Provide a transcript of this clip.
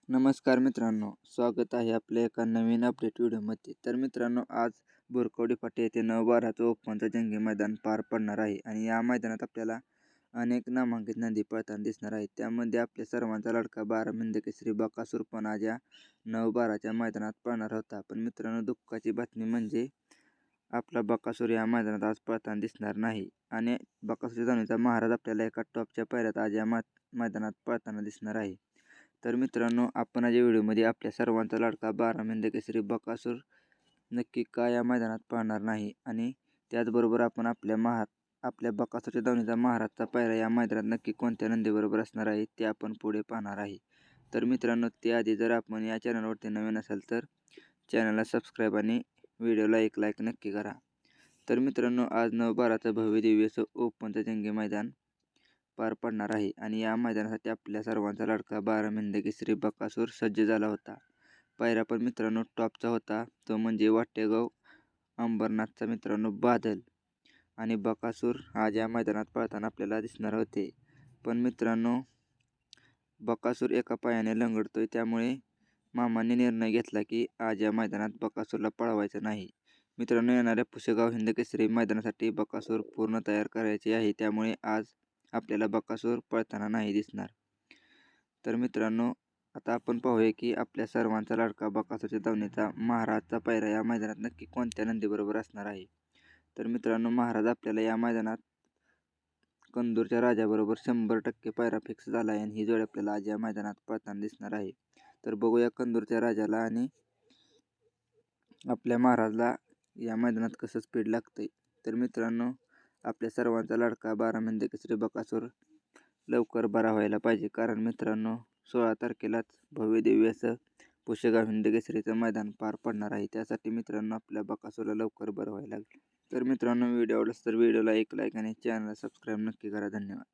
नमस्कार मित्रांनो, स्वागत आहे आपल्या एका नवीन अपडेट व्हिडिओमध्ये. तर मित्रांनो, आज बोरकवडी फाटे येथे 9/12चं ओपनचं जंगी मैदान पार पडणार आहे आणि या मैदानात आपल्याला अनेक नामांकित नंदी पळताना दिसणार आहेत. त्यामध्ये आपल्या सर्वांचा लाडका 12 केसरी बकासूर पण आज या 9/12च्या मैदानात पळणार होता. पण मित्रांनो, दुःखाची बातमी म्हणजे आपला बकासूर या मैदानात आज पळताना दिसणार नाही आणि बकासूरच्या दावणीचा महाराज आपल्याला एका टॉपच्या पायऱ्यात आज या मैदानात पळताना दिसणार आहे. तर मित्रांनो, आपण आज या व्हिडिओमध्ये आपल्या सर्वांचा लाडका 12 केसरी बकासूर नक्की का या मैदानात पळणार नाही आणि त्याचबरोबर आपण आपल्या बकासूरच्या दावणीचा महाराजचा पायरा या मैदानात नक्की कोणत्या नंदीबरोबर असणार आहे ते आपण पुढे पाहणार आहे. तर मित्रांनो, त्याआधी जर आपण या चॅनलवरती नवीन असाल तर चॅनलला सबस्क्राईब आणि व्हिडिओला एक लाईक नक्की करा. तर मित्रांनो, आज 9/12चं भव्य दिव्य असं ओपनचं जंगी मैदान पार पडणार आहे आणि या मैदानासाठी आपल्या सर्वांचा लाडका 12 केसरी बकासूर सज्ज झाला होता. पायरा पण मित्रांनो टॉपचा होता, तो म्हणजे वाटेगाव अंबरनाथचा मित्रांनो बादल आणि बकासूर आज या मैदानात पळताना आपल्याला दिसणार होते. पण मित्रांनो, बकासूर एका पायाने लंगडतोय, त्यामुळे मामांनी निर्णय घेतला की आज या मैदानात बकासूरला पळवायचं नाही. मित्रांनो, येणाऱ्या पुसेगाव हिंदकेसरी मैदानासाठी बकासूर पूर्ण तयार करायचे आहे, त्यामुळे आज आपल्याला बकासूर पळताना नाही दिसणार. तर मित्रांनो, आता आपण पाहूया की आपल्या सर्वांचा लाडका बकासूरच्या दावणीचा महाराजचा पायरा या मैदानात नक्की कोणत्या नंदीबरोबर असणार आहे. तर मित्रांनो, महाराज आपल्याला या मैदानात कंदूरच्या राजाबरोबर 100% पायरा फिक्स झाला आहे आणि ही जोडी आपल्याला आज या मैदानात पळताना दिसणार आहे. तर बघूया कंदूरच्या राजाला आणि आपल्या महाराजला या मैदानात कसं स्पीड लागतंय. तर मित्रांनो, आपल्या सर्वांचा लाडका 12 केसरी बकासूर लवकर बरा व्हायला पाहिजे, कारण मित्रांनो 16 तारखेलाच भव्य दिव्य असं पुसेगाव हिंदकेसरीचं मैदान पार पडणार आहे. त्यासाठी मित्रांनो आपल्या बकासूरला लवकर बरं व्हायला लागेल. तर मित्रांनो, व्हिडिओ आवडलास तर व्हिडिओला एक लाईक आणि चॅनलला सबस्क्राईब नक्की करा. धन्यवाद.